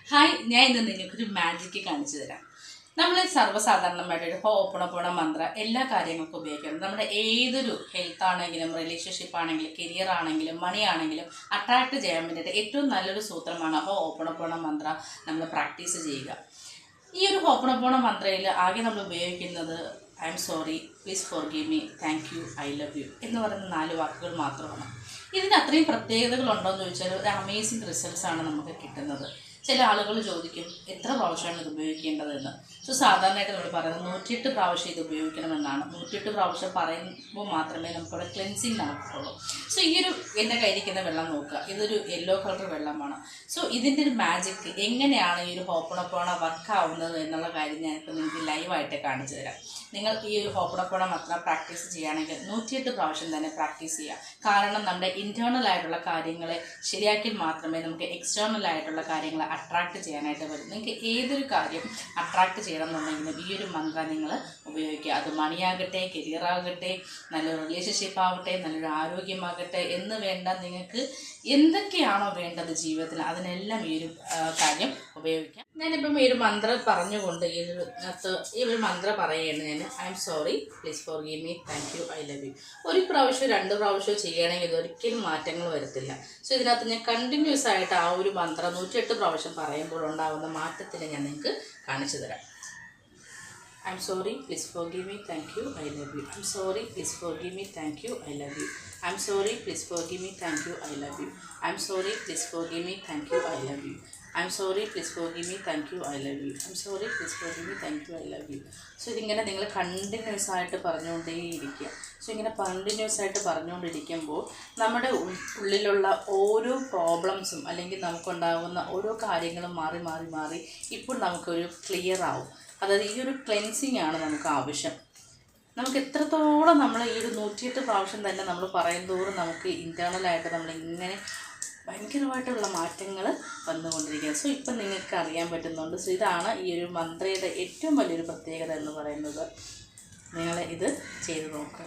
Hi, ഞാൻ ഇന്ന് നിങ്ങൾക്കൊരു മാജിക്ക് കാണിച്ചു തരാം. നമ്മൾ സർവ്വസാധാരണമായിട്ട് ഒരു ഹോപ്പണപ്പോണ മന്ത്ര എല്ലാ കാര്യങ്ങൾക്കും ഉപയോഗിക്കണം. നമ്മുടെ ഏതൊരു ഹെൽത്ത് ആണെങ്കിലും റിലേഷൻഷിപ്പ് ആണെങ്കിലും കരിയർ ആണെങ്കിലും മണി ആണെങ്കിലും അട്രാക്ട് ചെയ്യാൻ വേണ്ടിയിട്ട് ഏറ്റവും നല്ലൊരു സൂത്രമാണ് ഹോപ്പണപ്പോണ മന്ത്ര നമ്മൾ പ്രാക്ടീസ് ചെയ്യുക. ഈ ഒരു ഹോപ്പണപ്പോണ മന്ത്രയിൽ ആകെ നമ്മൾ ഉപയോഗിക്കുന്നത് I am sorry, please forgive me, thank you, I love you എന്ന് പറയുന്ന 4 വാക്കുകൾ മാത്രമാണ്. ഇതിന് അത്രയും പ്രത്യേകതകളുണ്ടോ എന്ന് ചോദിച്ചാൽ ഒരു അമേസിങ് റിസൾട്ട്സ് ആണ് നമുക്ക് കിട്ടുന്നത്. ചില ആളുകൾ ചോദിക്കും എത്ര പ്രാവശ്യമാണ് ഇത് ഉപയോഗിക്കേണ്ടതെന്ന്. സോ സാധാരണയായിട്ട് നമ്മൾ പറയുന്നത് 108 പ്രാവശ്യം ഇത് ഉപയോഗിക്കണമെന്നാണ്. 108 പ്രാവശ്യം പറയുമ്പോൾ മാത്രമേ നമുക്കവിടെ ക്ലെൻസിങ് നടക്കുള്ളൂ. സോ ഈ ഒരു എൻ്റെ കയ്യിരിക്കുന്ന വെള്ളം നോക്കുക, ഇതൊരു യെല്ലോ കളർ വെള്ളമാണ്. സോ ഇതിൻ്റെ ഒരു മാജിക് എങ്ങനെയാണ് ഈ ഒരു ഹോപ്പണപ്പോണ വർക്ക് ആവുന്നത് എന്നുള്ള കാര്യം ഞാനിപ്പോൾ നിങ്ങൾക്ക് ലൈവായിട്ട് കാണിച്ചു തരാം. നിങ്ങൾ ഈ ഒരു ഹോപ്പണപ്പോണ മാത്രം പ്രാക്ടീസ് ചെയ്യുകയാണെങ്കിൽ 108 പ്രാവശ്യം തന്നെ പ്രാക്ടീസ് ചെയ്യുക. കാരണം നമ്മുടെ ഇൻറ്റേർണൽ ആയിട്ടുള്ള കാര്യങ്ങളെ ശരിയാക്കി മാത്രമേ നമുക്ക് എക്സ്റ്റേർണൽ ആയിട്ടുള്ള കാര്യങ്ങളെ അട്രാക്ട് ചെയ്യാനായിട്ട് വരും. നിങ്ങൾക്ക് ഏതൊരു കാര്യം അട്രാക്ട് ചെയ്യണം എന്നുണ്ടെങ്കിലും ഈ ഒരു മന്ത്രം നിങ്ങൾ ഉപയോഗിക്കുക. അത് മണിയാകട്ടെ, കരിയറാകട്ടെ, നല്ലൊരു റിലേഷൻഷിപ്പ് ആവട്ടെ, നല്ലൊരു ആരോഗ്യമാകട്ടെ എന്ന് വേണ്ട നിങ്ങൾക്ക് എന്തൊക്കെയാണോ വേണ്ടത് ജീവിതത്തിൽ അതിനെല്ലാം ഈ ഒരു കാര്യം ഉപയോഗിക്കാം. ഞാനിപ്പം ഈ ഒരു മന്ത്രം പറഞ്ഞുകൊണ്ട് ഈ ഒരു മന്ത്രം പറയുകയാണ് ഞാൻ. I am sorry, please forgive me, thank you, I love you. ഒരു പ്രാവശ്യം 2 പ്രാവശ്യം ചെയ്യുകയാണെങ്കിൽ ഇതൊരിക്കലും മാറ്റങ്ങൾ വരത്തില്ല. സോ ഇതിനകത്ത് ഞാൻ കണ്ടിന്യൂസ് ആയിട്ട് ആ ഒരു മന്ത്രം 108 പ്രാവശ്യം പറയുമ്പോൾ ഉണ്ടാകുന്ന മാറ്റത്തിന് ഞാൻ നിങ്ങൾക്ക് കാണിച്ചു തരാം. I'm sorry, please forgive me, thank you, I love you. I'm sorry, please forgive me, thank you, I love you. I'm sorry, please forgive me, thank you, I love you. I'm sorry, please forgive me, thank you, I love you. I'm sorry, please forgive me, thank you, I love you. I'm sorry, please forgive me, thank you, I love you. So ഇതിങ്ങനെ നിങ്ങൾ continuous ആയിട്ട് പറഞ്ഞുകൊണ്ടേയിരിക്കുക. So ഇങ്ങനെ continuous ആയിട്ട് പറഞ്ഞുകൊണ്ടിരിക്കുമ്പോൾ നമ്മുടെ ഉള്ളിലുള്ള ഓരോ പ്രോബ്ലംസും അല്ലെങ്കിൽ നമുക്കുണ്ടാകുന്ന ഓരോ കാര്യങ്ങളും മാറി മാറി മാറി ഇപ്പോൾ നമുക്കൊരു ക്ലിയർ ആവും. അതായത് ഈ ഒരു ക്ലെൻസിങ് ആണ് നമുക്ക് ആവശ്യം. നമുക്ക് എത്രത്തോളം നമ്മൾ ഈ ഒരു 108 പ്രാവശ്യം തന്നെ നമ്മൾ പറയുന്തോറും നമുക്ക് ഇൻറ്റേർണലായിട്ട് നമ്മളിങ്ങനെ ഭയങ്കരമായിട്ടുള്ള മാറ്റങ്ങൾ വന്നുകൊണ്ടിരിക്കുന്നത്. സോ ഇപ്പം നിങ്ങൾക്ക് അറിയാൻ പറ്റുന്നുണ്ട്. സോ ഇതാണ് ഈ ഒരു മന്ത്രയുടെ ഏറ്റവും വലിയൊരു പ്രത്യേകത എന്ന് പറയുന്നത്. നിങ്ങൾ ഇത് ചെയ്ത് നോക്കുക.